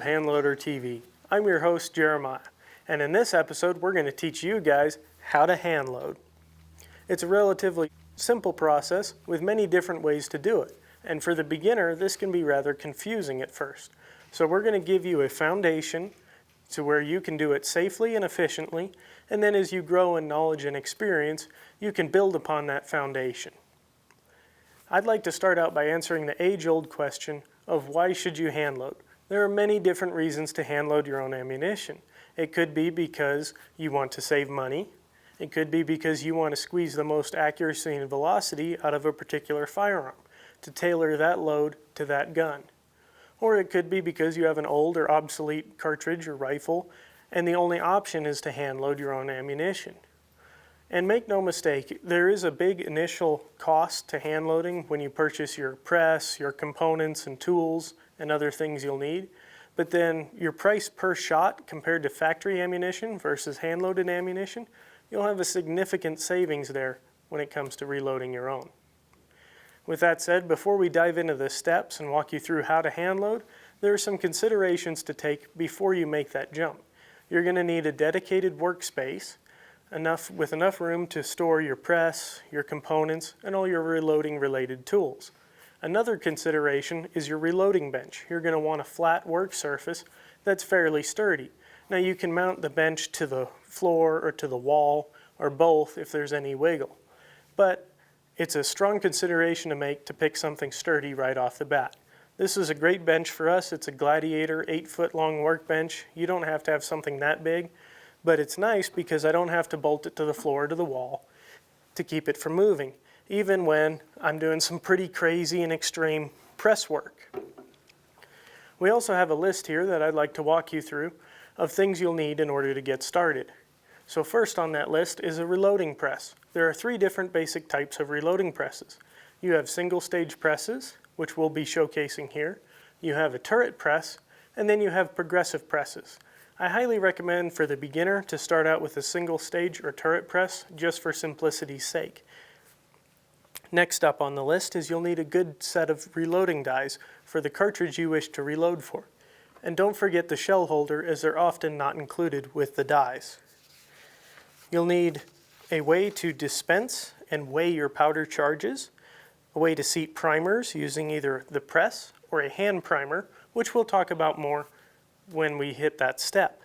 Handloader TV. I'm your host, Jeremiah, and in this episode we're going to teach you guys how to hand load. It's a relatively simple process with many different ways to do it, and for the beginner this can be rather confusing at first. So we're going to give you a foundation to where you can do it safely and efficiently, and then as you grow in knowledge and experience, you can build upon that foundation. I'd like to start out by answering the age-old question of why should you hand load? There are many different reasons to hand load your own ammunition. It could be because you want to save money. It could be because you want to squeeze the most accuracy and velocity out of a particular firearm to tailor that load to that gun. Or it could be because you have an old or obsolete cartridge or rifle and the only option is to hand load your own ammunition. And make no mistake, there is a big initial cost to hand loading when you purchase your press, your components and tools and other things you'll need. But then your price per shot compared to factory ammunition versus hand loaded ammunition, you'll have a significant savings there when it comes to reloading your own. With that said, before we dive into the steps and walk you through how to hand load, there are some considerations to take before you make that jump. You're going to need a dedicated workspace with enough room to store your press, your components, and all your reloading related tools. Another consideration is your reloading bench. You're going to want a flat work surface that's fairly sturdy. Now you can mount the bench to the floor or to the wall or both if there's any wiggle. But it's a strong consideration to make to pick something sturdy right off the bat. This is a great bench for us. It's a Gladiator 8-foot long workbench. You don't have to have something that big. But it's nice because I don't have to bolt it to the floor or to the wall to keep it from moving, even when I'm doing some pretty crazy and extreme press work. We also have a list here that I'd like to walk you through of things you'll need in order to get started. So first on that list is a reloading press. There are 3 different basic types of reloading presses. You have single stage presses, which we'll be showcasing here. You have a turret press, and then you have progressive presses. I highly recommend for the beginner to start out with a single stage or turret press just for simplicity's sake. Next up on the list is you'll need a good set of reloading dies for the cartridge you wish to reload for. And don't forget the shell holder, as they're often not included with the dies. You'll need a way to dispense and weigh your powder charges, a way to seat primers using either the press or a hand primer, which we'll talk about more when we hit that step.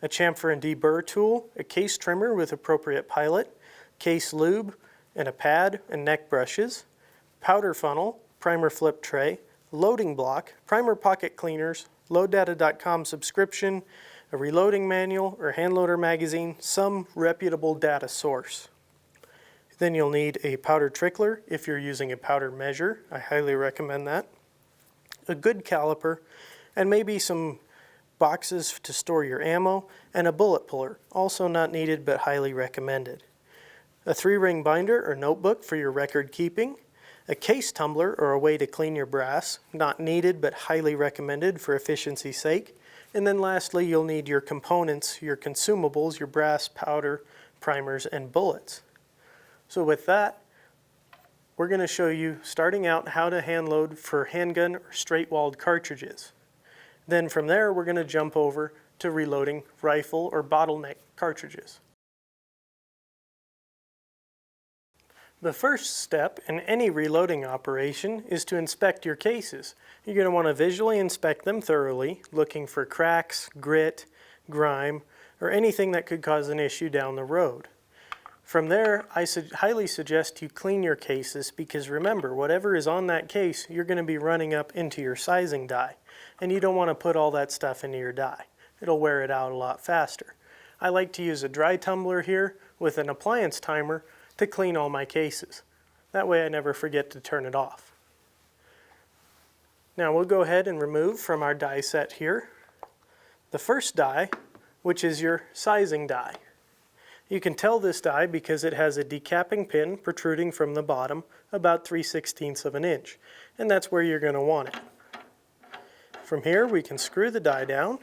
A chamfer and deburr tool, a case trimmer with appropriate pilot, case lube, and a pad and neck brushes, powder funnel, primer flip tray, loading block, primer pocket cleaners, loaddata.com subscription, a reloading manual or handloader magazine, some reputable data source. Then you'll need a powder trickler if you're using a powder measure. I highly recommend that. A good caliper, and maybe some boxes to store your ammo, and a bullet puller, also not needed but highly recommended. A 3-ring binder or notebook for your record keeping, a case tumbler or a way to clean your brass, not needed but highly recommended for efficiency's sake. And then lastly, you'll need your components, your consumables, your brass, powder, primers, and bullets. So with that, we're going to show you starting out how to hand load for handgun or straight-walled cartridges. Then from there, we're going to jump over to reloading rifle or bottleneck cartridges. The first step in any reloading operation is to inspect your cases. You're going to want to visually inspect them thoroughly, looking for cracks, grit, grime, or anything that could cause an issue down the road. From there, I highly suggest you clean your cases because remember, whatever is on that case, you're going to be running up into your sizing die. And you don't want to put all that stuff into your die. It'll wear it out a lot faster. I like to use a dry tumbler here with an appliance timer to clean all my cases. That way I never forget to turn it off. Now we'll go ahead and remove from our die set here the first die, which is your sizing die. You can tell this die because it has a decapping pin protruding from the bottom about 3/16 of an inch, and that's where you're going to want it. From here we can screw the die down,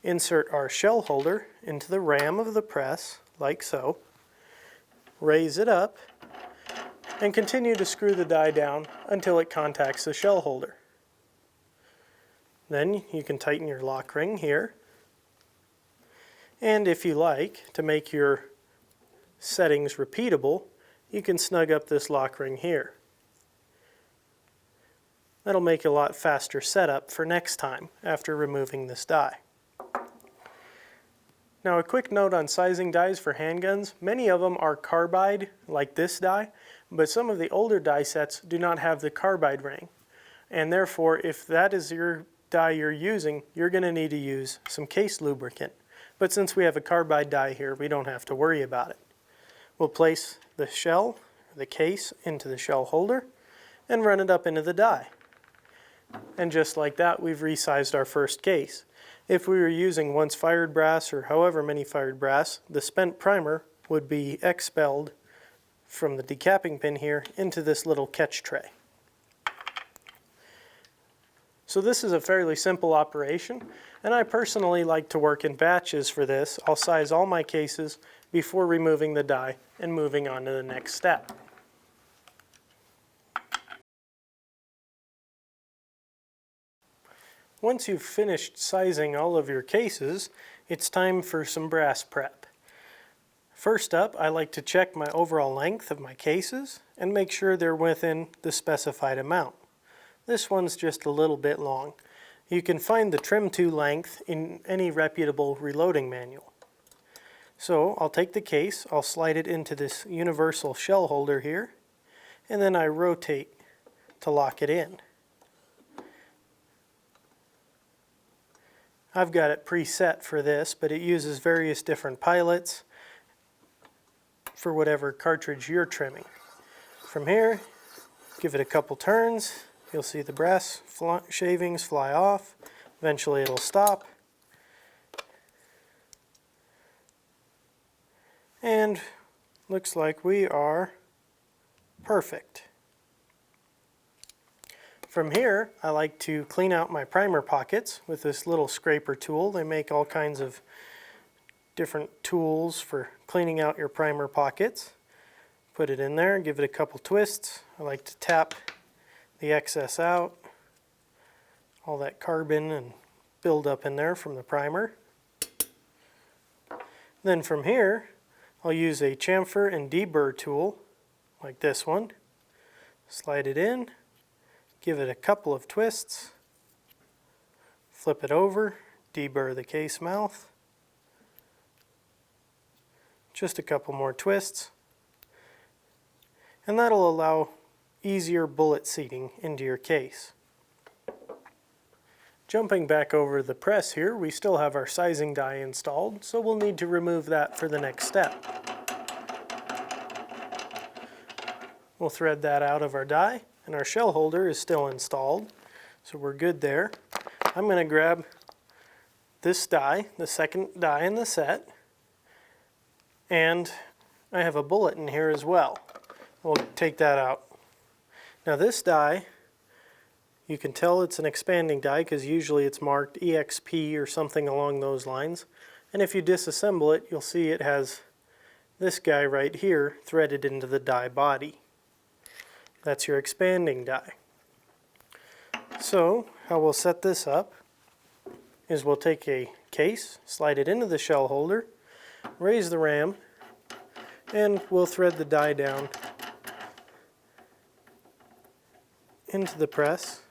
insert our shell holder into the ram of the press like so, raise it up, and continue to screw the die down until it contacts the shell holder. Then you can tighten your lock ring here. And if you like, to make your settings repeatable, you can snug up this lock ring here. That'll make a lot faster setup for next time after removing this die. Now a quick note on sizing dies for handguns. Many of them are carbide, like this die, but some of the older die sets do not have the carbide ring. And therefore, if that is your die you're using, you're going to need to use some case lubricant. But since we have a carbide die here, we don't have to worry about it. We'll place the shell, the case, into the shell holder and run it up into the die. And just like that, we've resized our first case. If we were using once fired brass or however many fired brass, the spent primer would be expelled from the decapping pin here into this little catch tray. So this is a fairly simple operation, and I personally like to work in batches for this. I'll size all my cases before removing the die and moving on to the next step. Once you've finished sizing all of your cases, it's time for some brass prep. First up, I like to check my overall length of my cases and make sure they're within the specified amount. This one's just a little bit long. You can find the trim to length in any reputable reloading manual. So I'll take the case, I'll slide it into this universal shell holder here, and then I rotate to lock it in. I've got it preset for this, but it uses various different pilots for whatever cartridge you're trimming. From here, give it a couple turns, you'll see the brass shavings fly off. Eventually it'll stop. And looks like we are perfect. From here, I like to clean out my primer pockets with this little scraper tool. They make all kinds of different tools for cleaning out your primer pockets. Put it in there, give it a couple twists. I like to tap the excess out, all that carbon and buildup in there from the primer. Then from here, I'll use a chamfer and deburr tool, like this one. Slide it in. Give it a couple of twists, flip it over, deburr the case mouth, just a couple more twists, and that'll allow easier bullet seating into your case. Jumping back over the press here, we still have our sizing die installed, so we'll need to remove that for the next step. We'll thread that out of our die. And our shell holder is still installed, so we're good there. I'm going to grab this die, the second die in the set, and I have a bullet in here as well. We'll take that out. Now this die, you can tell it's an expanding die because usually it's marked EXP or something along those lines. And if you disassemble it, you'll see it has this guy right here threaded into the die body. That's your expanding die. So how we'll set this up is we'll take a case, slide it into the shell holder, raise the ram, and we'll thread the die down into the press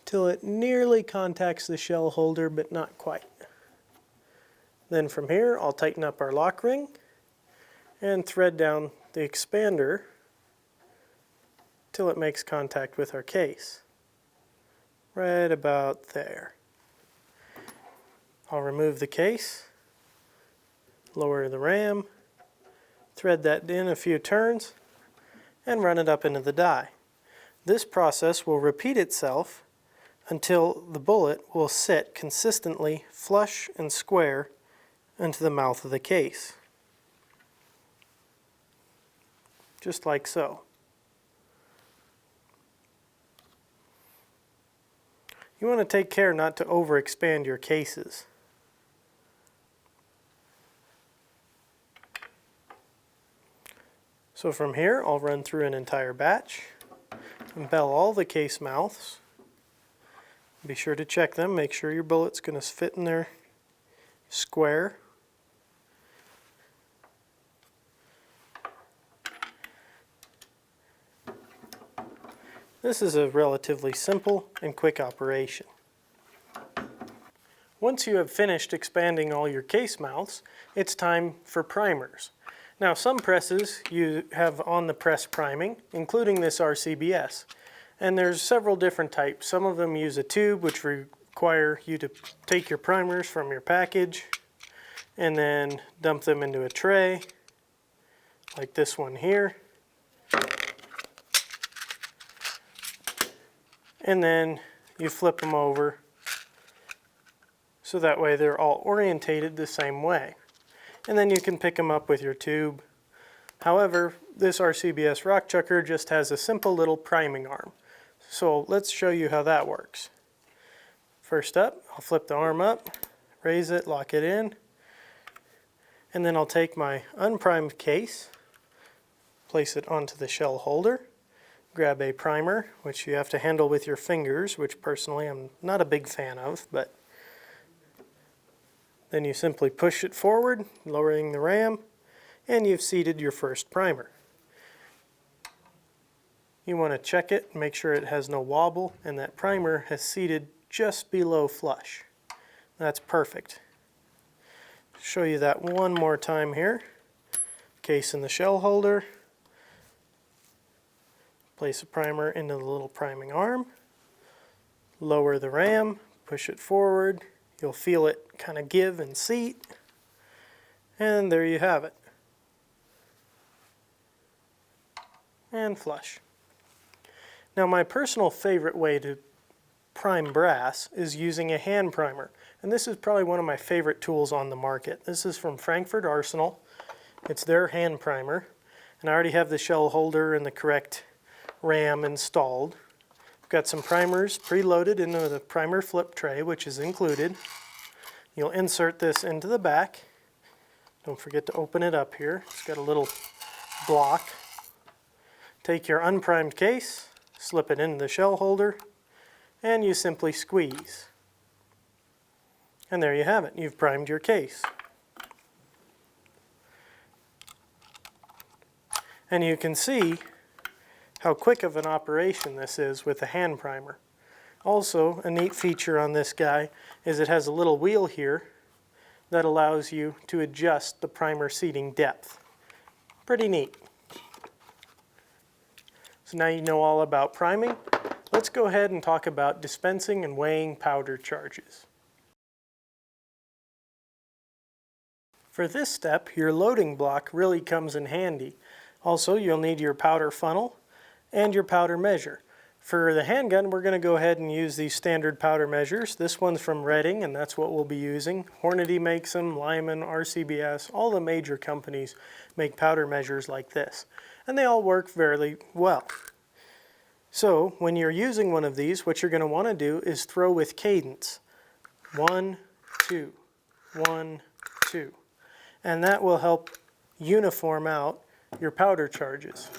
till it nearly contacts the shell holder, but not quite. Then from here, I'll tighten up our lock ring and thread down the expander till it makes contact with our case. Right about there. I'll remove the case, lower the ram, thread that in a few turns, and run it up into the die. This process will repeat itself until the bullet will sit consistently flush and square into the mouth of the case. Just like so. You want to take care not to overexpand your cases. So from here, I'll run through an entire batch, embell all the case mouths, Be sure to check them, make sure your bullet's going to fit in there square. This is a relatively simple and quick operation. Once you have finished expanding all your case mouths, it's time for primers. Now some presses you have on the press priming, including this RCBS. And there's several different types. Some of them use a tube, which require you to take your primers from your package and then dump them into a tray, like this one here. And then you flip them over so that way they're all orientated the same way. And then you can pick them up with your tube. However, this RCBS rock chucker just has a simple little priming arm. So let's show you how that works. First up, I'll flip the arm up, raise it, lock it in, and then I'll take my unprimed case, place it onto the shell holder, grab a primer, which you have to handle with your fingers, which personally I'm not a big fan of, but then you simply push it forward, lowering the ram, and you've seated your first primer. You want to check it, make sure it has no wobble, and that primer has seated just below flush. That's perfect. Show you that one more time here. Case in the shell holder. Place a primer into the little priming arm. Lower the ram, push it forward. You'll feel it kind of give and seat. And there you have it. And flush. Now my personal favorite way to prime brass is using a hand primer. And this is probably one of my favorite tools on the market. This is from Frankfurt Arsenal. It's their hand primer. And I already have the shell holder and the correct ram installed. I've got some primers preloaded into the primer flip tray, which is included. You'll insert this into the back. Don't forget to open it up here. It's got a little block. Take your unprimed case, slip it into the shell holder, and you simply squeeze. And there you have it. You've primed your case. And you can see how quick of an operation this is with a hand primer. Also, a neat feature on this guy is it has a little wheel here that allows you to adjust the primer seating depth. Pretty neat. So now you know all about priming. Let's go ahead and talk about dispensing and weighing powder charges. For this step, your loading block really comes in handy. Also, you'll need your powder funnel and your powder measure. For the handgun, we're going to go ahead and use these standard powder measures. This one's from Redding, and that's what we'll be using. Hornady makes them, Lyman, RCBS, all the major companies make powder measures like this. And they all work very well. So when you're using one of these, what you're going to want to do is throw with cadence. 1, 2, 1, 2. And that will help uniform out your powder charges.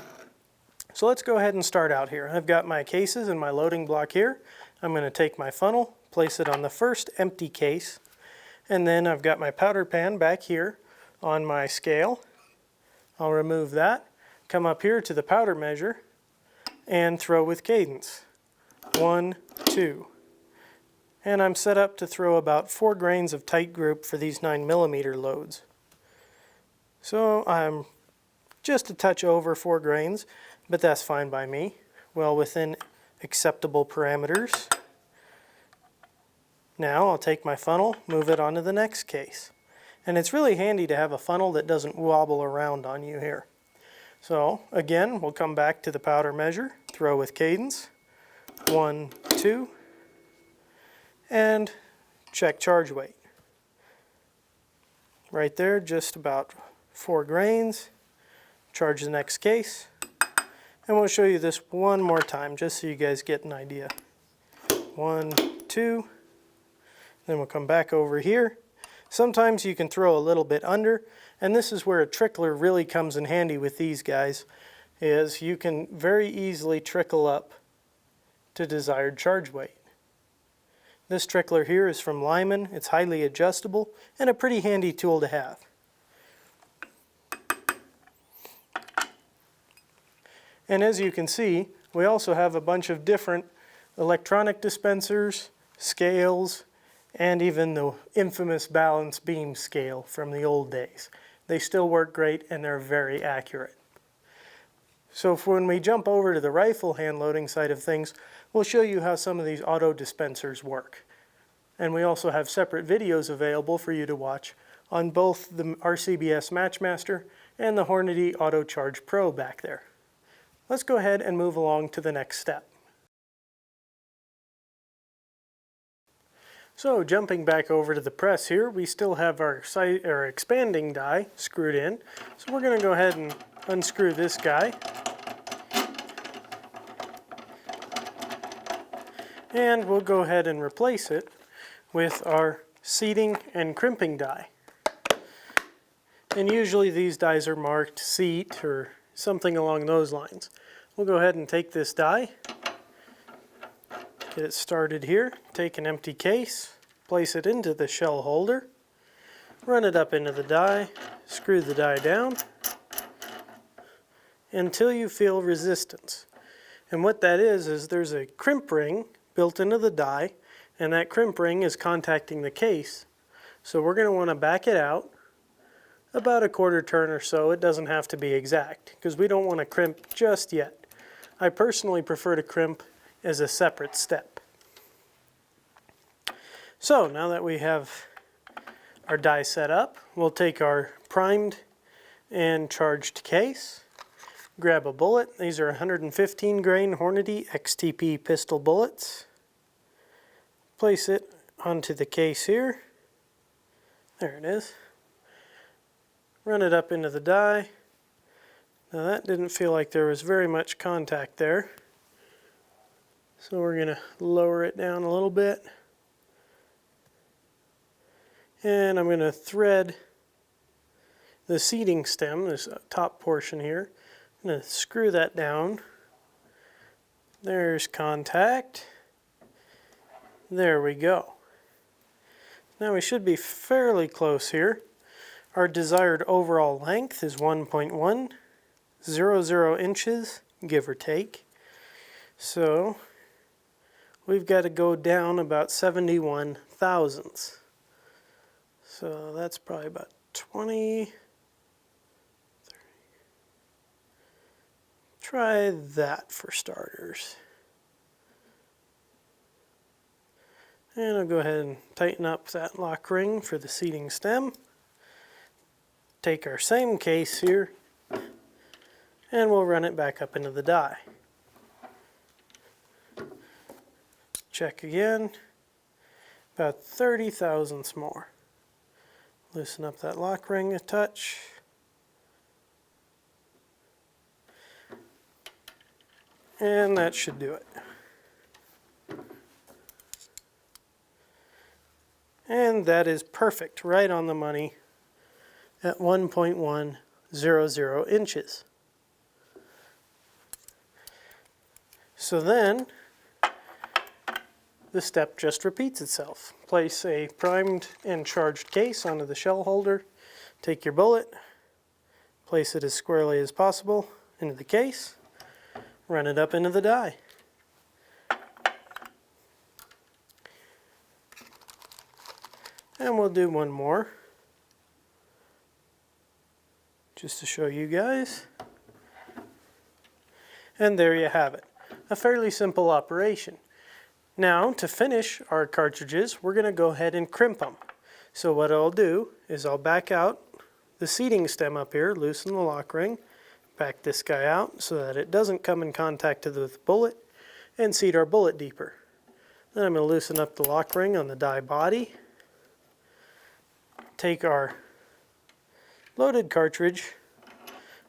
So let's go ahead and start out here. I've got my cases and my loading block here. I'm going to take my funnel, place it on the first empty case, and then I've got my powder pan back here on my scale. I'll remove that, come up here to the powder measure, and throw with cadence. 1, 2. And I'm set up to throw about 4 grains of tight group for these 9mm loads. So I'm just a touch over 4 grains, but that's fine by me. Well within acceptable parameters. Now I'll take my funnel, move it onto the next case. And it's really handy to have a funnel that doesn't wobble around on you here. So again, we'll come back to the powder measure, throw with cadence. 1, 2, and check charge weight. Right there, just about 4 grains. Charge the next case. And we'll show you this one more time just so you guys get an idea. 1, 2. Then we'll come back over here. Sometimes you can throw a little bit under, and this is where a trickler really comes in handy with these guys, is you can very easily trickle up to desired charge weight. This trickler here is from Lyman. It's highly adjustable and a pretty handy tool to have. And as you can see, we also have a bunch of different electronic dispensers, scales, and even the infamous balance beam scale from the old days. They still work great and they're very accurate. So when we jump over to the rifle hand loading side of things, we'll show you how some of these auto dispensers work. And we also have separate videos available for you to watch on both the RCBS Matchmaster and the Hornady Auto Charge Pro back there. Let's go ahead and move along to the next step. So jumping back over to the press here, we still have our expanding die screwed in. So we're going to go ahead and unscrew this guy. And we'll go ahead and replace it with our seating and crimping die. And usually these dies are marked seat or something along those lines. We'll go ahead and take this die, get it started here, take an empty case, place it into the shell holder, run it up into the die, screw the die down until you feel resistance. And what that is there's a crimp ring built into the die, and that crimp ring is contacting the case. So we're going to want to back it out about a quarter turn or so. It doesn't have to be exact because we don't want to crimp just yet. I personally prefer to crimp as a separate step. So now that we have our die set up, we'll take our primed and charged case, grab a bullet. These are 115 grain Hornady XTP pistol bullets. Place it onto the case here. There it is. Run it up into the die. Now that didn't feel like there was very much contact there. So we're going to lower it down a little bit. And I'm going to thread the seating stem, this top portion here. I'm going to screw that down. There's contact. There we go. Now we should be fairly close here. Our desired overall length is 1.100 inches, give or take. So we've got to go down about 71 thousandths. So that's probably about 20, 30. Try that for starters. And I'll go ahead and tighten up that lock ring for the seating stem. Take our same case here, and we'll run it back up into the die. Check again, about 30 thousandths more. Loosen up that lock ring a touch. And that should do it. And that is perfect, right on the money at 1.100 inches. So then, the step just repeats itself. Place a primed and charged case onto the shell holder, take your bullet, place it as squarely as possible into the case, run it up into the die. And we'll do one more, just to show you guys. And there you have it. A fairly simple operation. Now, to finish our cartridges, we're going to go ahead and crimp them. So what I'll do is I'll back out the seating stem up here, loosen the lock ring, back this guy out so that it doesn't come in contact with the bullet, and seat our bullet deeper. Then I'm going to loosen up the lock ring on the die body. Take our loaded cartridge,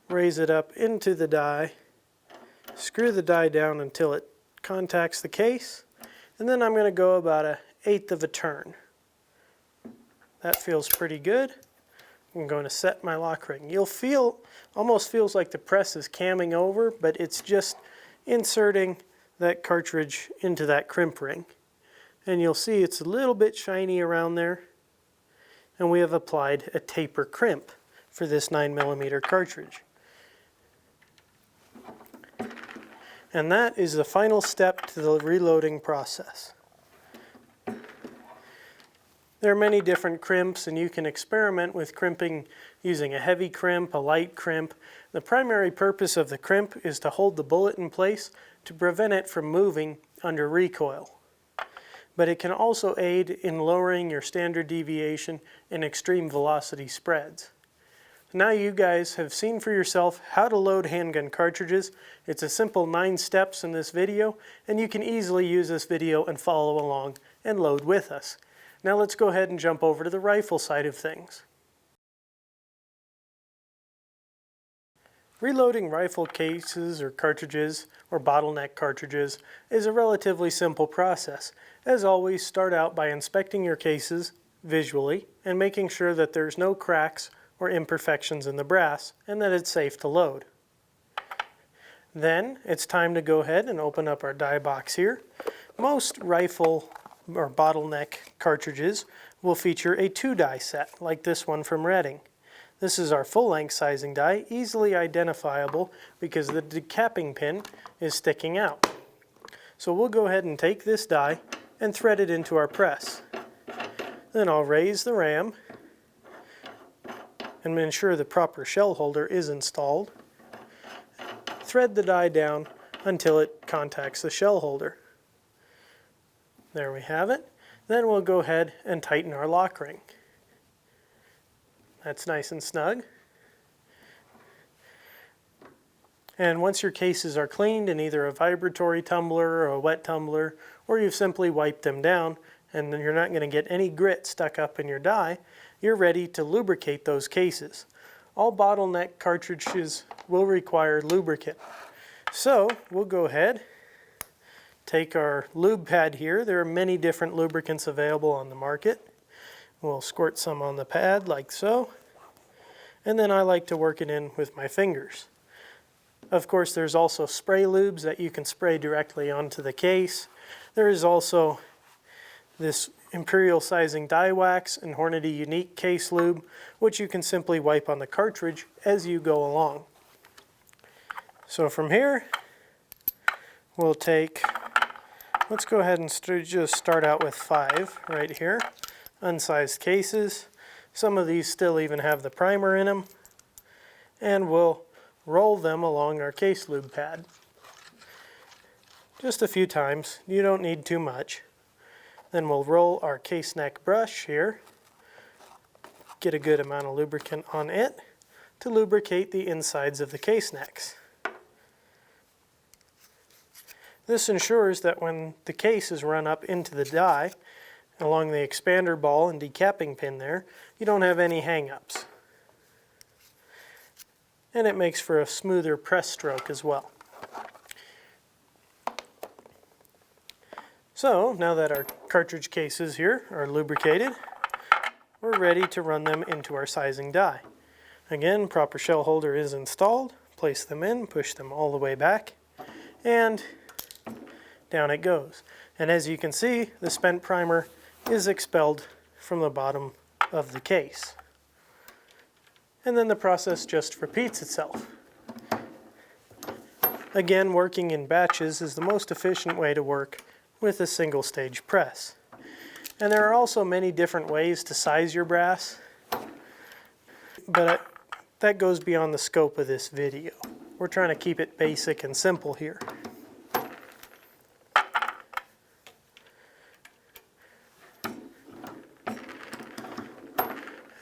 raise it up into the die, screw the die down until it contacts the case, and then I'm going to go about 1/8 of a turn. That feels pretty good. I'm going to set my lock ring. You'll feel, almost feels like the press is camming over, but it's just inserting that cartridge into that crimp ring. and you'll see it's a little bit shiny around there. And we have applied a taper crimp for this 9mm cartridge. And that is the final step to the reloading process. There are many different crimps, and you can experiment with crimping using a heavy crimp, a light crimp. The primary purpose of the crimp is to hold the bullet in place to prevent it from moving under recoil. But it can also aid in lowering your standard deviation in extreme velocity spreads. Now you guys have seen for yourself how to load handgun cartridges. It's a simple 9 steps in this video, and you can easily use this video and follow along and load with us. Now let's go ahead and jump over to the rifle side of things. Reloading rifle cases or cartridges or bottleneck cartridges is a relatively simple process. As always, start out by inspecting your cases visually and making sure that there's no cracks or imperfections in the brass and that it's safe to load. Then it's time to go ahead and open up our die box here. Most rifle or bottleneck cartridges will feature a 2-die set like this one from Redding. This is our full-length sizing die, easily identifiable because the decapping pin is sticking out. So we'll go ahead and take this die and thread it into our press. Then I'll raise the ram and ensure the proper shell holder is installed. Thread the die down until it contacts the shell holder. There we have it. Then we'll go ahead and tighten our lock ring. That's nice and snug. And once your cases are cleaned in either a vibratory tumbler or a wet tumbler, or you've simply wiped them down and you're not going to get any grit stuck up in your die, you're ready to lubricate those cases. All bottleneck cartridges will require lubricant. So we'll go ahead, take our lube pad here. There are many different lubricants available on the market. We'll squirt some on the pad like so. And then I like to work it in with my fingers. Of course, there's also spray lubes that you can spray directly onto the case. There is also this Imperial Sizing Die Wax and Hornady Unique Case Lube, which you can simply wipe on the cartridge as you go along. So from here, we'll take, let's go ahead and just start out with 5 right here. Unsized cases. Some of these still even have the primer in them. And we'll roll them along our case lube pad. Just a few times. You don't need too much. Then we'll roll our case neck brush here. Get a good amount of lubricant on it to lubricate the insides of the case necks. This ensures that when the case is run up into the die, along the expander ball and decapping pin there, you don't have any hang-ups. And it makes for a smoother press stroke as well. So now that our cartridge cases here are lubricated, we're ready to run them into our sizing die. Again, proper shell holder is installed. Place them in, push them all the way back, and down it goes. And as you can see, the spent primer is expelled from the bottom of the case. And then the process just repeats itself. Again, working in batches is the most efficient way to work with a single stage press. And there are also many different ways to size your brass, but that goes beyond the scope of this video. We're trying to keep it basic and simple here.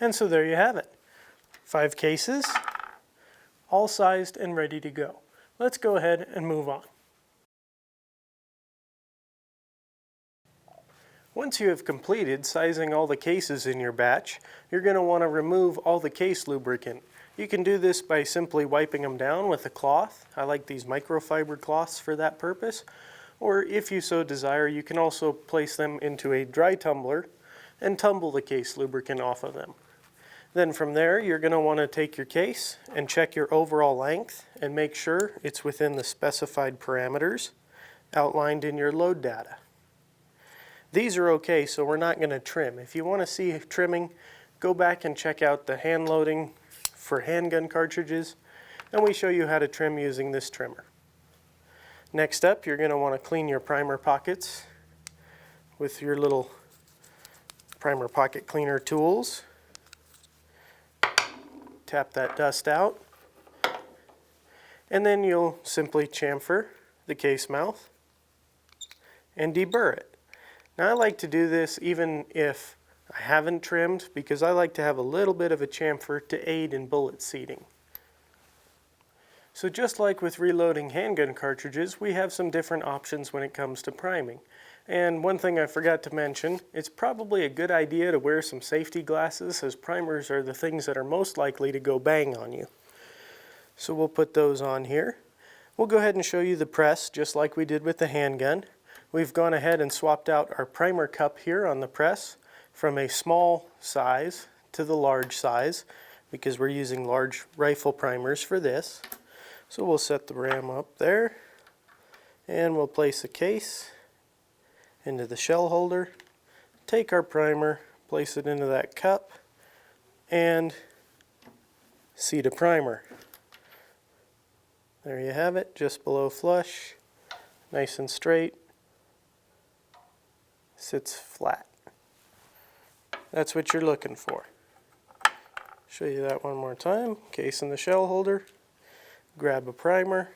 And so there you have it. 5 cases, all sized and ready to go. Let's go ahead and move on. Once you have completed sizing all the cases in your batch, you're going to want to remove all the case lubricant. You can do this by simply wiping them down with a cloth. I like these microfiber cloths for that purpose. Or if you so desire, you can also place them into a dry tumbler and tumble the case lubricant off of them. Then from there, you're going to want to take your case and check your overall length and make sure it's within the specified parameters outlined in your load data. These are okay, so we're not going to trim. If you want to see trimming, go back and check out the hand loading for handgun cartridges, and we show you how to trim using this trimmer. Next up, you're going to want to clean your primer pockets with your little primer pocket cleaner tools. Tap that dust out, and then you'll simply chamfer the case mouth and deburr it. Now I like to do this even if I haven't trimmed, because I like to have a little bit of a chamfer to aid in bullet seating. So just like with reloading handgun cartridges, we have some different options when it comes to priming. And one thing I forgot to mention, it's probably a good idea to wear some safety glasses, as primers are the things that are most likely to go bang on you. So we'll put those on here. We'll go ahead and show you the press just like we did with the handgun. We've gone ahead and swapped out our primer cup here on the press from a small size to the large size, because we're using large rifle primers for this. So we'll set the ram up there, and we'll place the case into the shell holder, take our primer, place it into that cup, and seat a primer. There you have it, just below flush, nice and straight, sits flat. That's what you're looking for. Show you that one more time. Case in the shell holder, grab a primer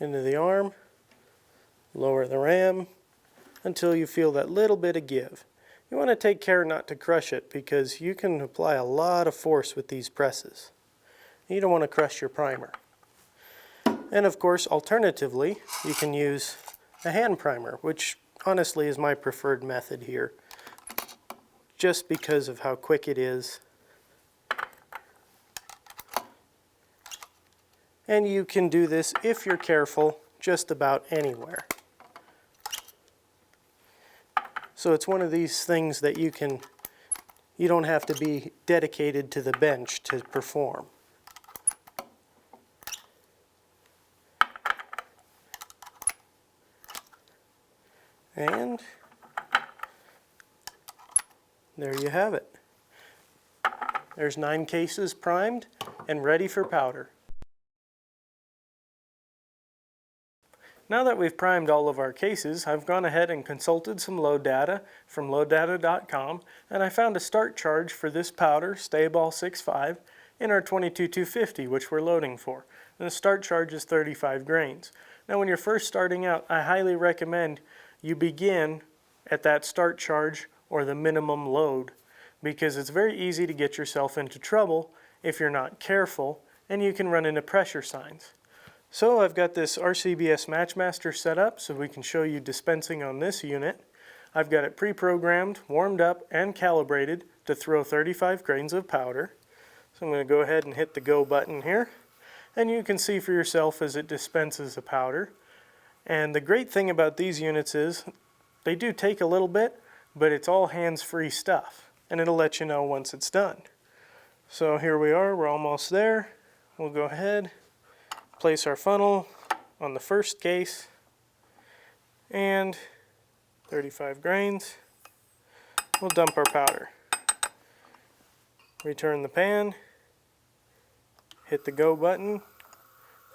into the arm, lower the ram until you feel that little bit of give. You want to take care not to crush it, because you can apply a lot of force with these presses. You don't want to crush your primer. And of course, alternatively, you can use a hand primer, which honestly is my preferred method here, just because of how quick it is. And you can do this, if you're careful, just about anywhere. So it's one of these things that you don't have to be dedicated to the bench to perform. And there you have it. There's 9 cases primed and ready for powder. Now that we've primed all of our cases, I've gone ahead and consulted some load data from loaddata.com, and I found a start charge for this powder, Stayball 6.5, in our 22-250, which we're loading for. And the start charge is 35 grains. Now when you're first starting out, I highly recommend you begin at that start charge or the minimum load, because it's very easy to get yourself into trouble if you're not careful, and you can run into pressure signs. So I've got this RCBS Matchmaster set up so we can show you dispensing on this unit. I've got it pre-programmed, warmed up, and calibrated to throw 35 grains of powder. So I'm going to go ahead and hit the go button here, and you can see for yourself as it dispenses the powder. And the great thing about these units is they do take a little bit, but it's all hands-free stuff, and it'll let you know once it's done. So here we are, we're almost there. We'll go ahead, place our funnel on the first case, and 35 grains. We'll dump our powder. Return the pan, hit the go button,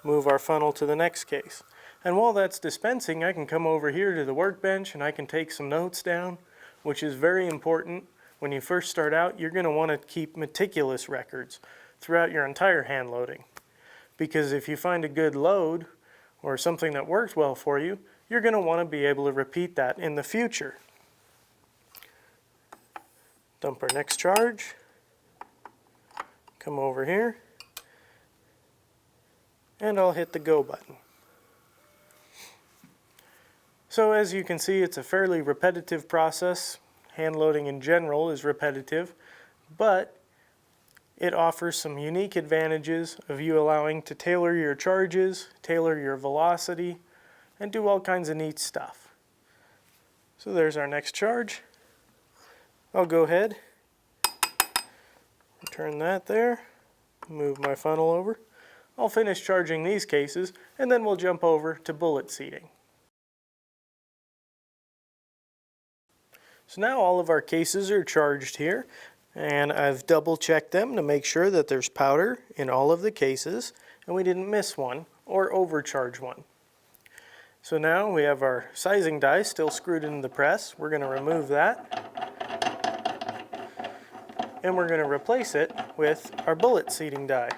move our funnel to the next case. And while that's dispensing, I can come over here to the workbench and I can take some notes down, which is very important. When you first start out, you're going to want to keep meticulous records throughout your entire hand loading. Because if you find a good load or something that works well for you, you're going to want to be able to repeat that in the future. Dump our next charge. Come over here. And I'll hit the go button. So as you can see, it's a fairly repetitive process. Hand loading in general is repetitive, but it offers some unique advantages of you allowing to tailor your charges, tailor your velocity, and do all kinds of neat stuff. So there's our next charge. I'll go ahead, return that there, move my funnel over. I'll finish charging these cases, and then we'll jump over to bullet seating. So now all of our cases are charged here, and I've double checked them to make sure that there's powder in all of the cases and we didn't miss one or overcharge one. So now we have our sizing die still screwed into the press. We're going to remove that and we're going to replace it with our bullet seating die.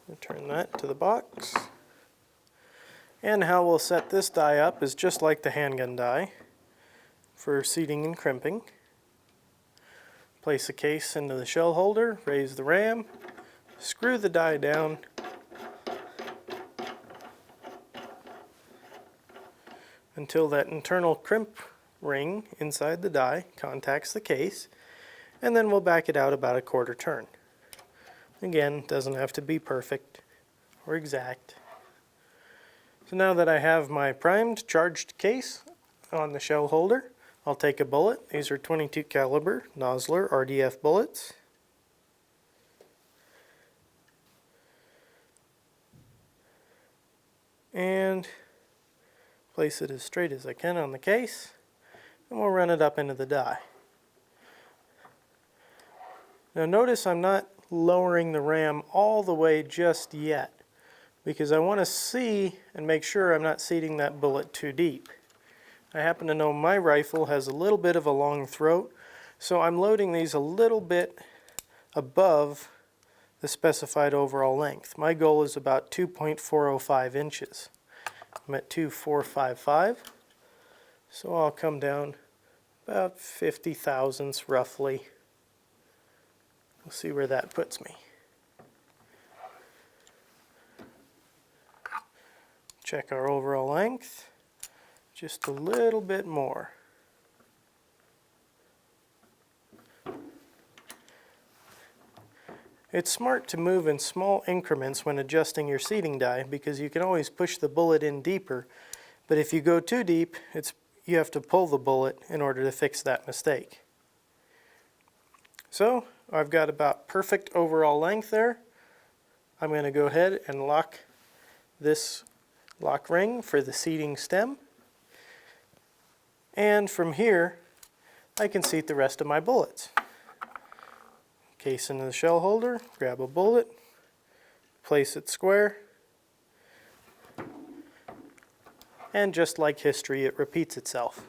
Return that to the box. And how we'll set this die up is just like the handgun die for seating and crimping. Place the case into the shell holder, raise the ram, screw the die down, until that internal crimp ring inside the die contacts the case, and then we'll back it out about a quarter turn. Again, doesn't have to be perfect or exact. So now that I have my primed, charged case on the shell holder, I'll take a bullet. These are .22 caliber Nosler RDF bullets. And place it as straight as I can on the case, and we'll run it up into the die. Now notice I'm not lowering the ram all the way just yet, because I want to see and make sure I'm not seating that bullet too deep. I happen to know my rifle has a little bit of a long throat, so I'm loading these a little bit above the specified overall length. My goal is about 2.405 inches. I'm at 2.455, so I'll come down about 50 thousandths roughly. We'll see where that puts me. Check our overall length. Just a little bit more. It's smart to move in small increments when adjusting your seating die, because you can always push the bullet in deeper, but if you go too deep, you have to pull the bullet in order to fix that mistake. So I've got about perfect overall length there. I'm going to go ahead and lock this lock ring for the seating stem. And from here, I can seat the rest of my bullets. Case into the shell holder, grab a bullet, place it square, and just like history, it repeats itself.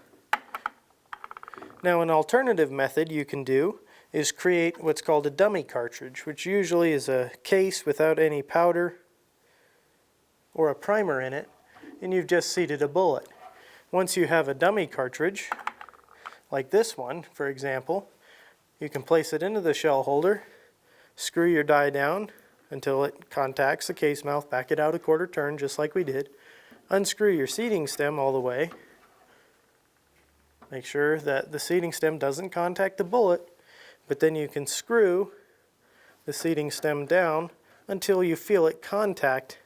Now, an alternative method you can do is create what's called a dummy cartridge, which usually is a case without any powder or a primer in it, and you've just seated a bullet. Once you have a dummy cartridge, like this one, for example, you can place it into the shell holder, screw your die down until it contacts the case mouth, back it out a quarter turn just like we did, unscrew your seating stem all the way, make sure that the seating stem doesn't contact the bullet, but then you can screw the seating stem down until you feel it contact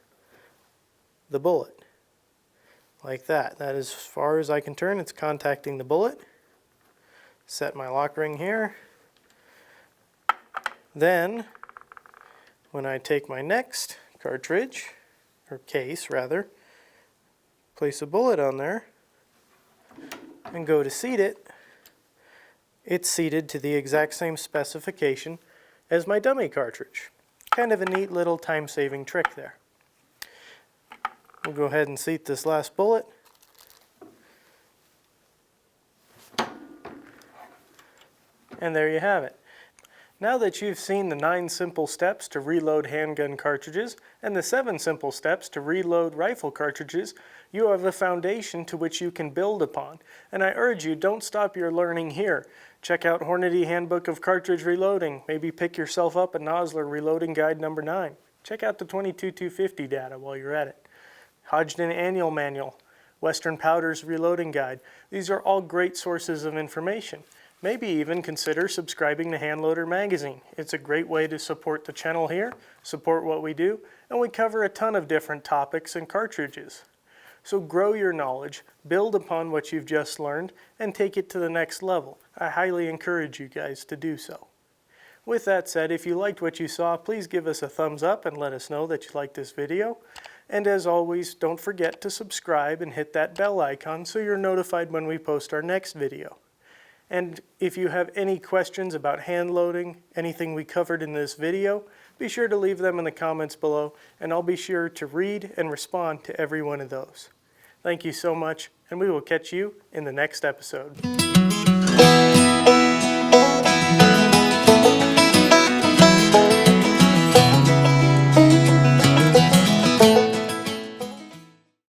the bullet. Like that. That is as far as I can turn. It's contacting the bullet. Set my lock ring here. Then, when I take my next cartridge, or case rather, place a bullet on there, and go to seat it, it's seated to the exact same specification as my dummy cartridge. Kind of a neat little time-saving trick there. We'll go ahead and seat this last bullet. And there you have it. Now that you've seen the 9 simple steps to reload handgun cartridges and the 7 simple steps to reload rifle cartridges, you have a foundation to which you can build upon. And I urge you, don't stop your learning here. Check out Hornady Handbook of Cartridge Reloading. Maybe pick yourself up a Nosler Reloading Guide number 9. Check out the 22-250 data while you're at it. Hodgdon Annual Manual, Western Powders Reloading Guide. These are all great sources of information. Maybe even consider subscribing to Handloader magazine. It's a great way to support the channel here, support what we do, and we cover a ton of different topics and cartridges. So grow your knowledge, build upon what you've just learned, and take it to the next level. I highly encourage you guys to do so. With that said, if you liked what you saw, please give us a thumbs up and let us know that you liked this video. And as always, don't forget to subscribe and hit that bell icon so you're notified when we post our next video. And if you have any questions about hand loading, anything we covered in this video, be sure to leave them in the comments below, and I'll be sure to read and respond to every one of those. Thank you so much, and we will catch you in the next episode.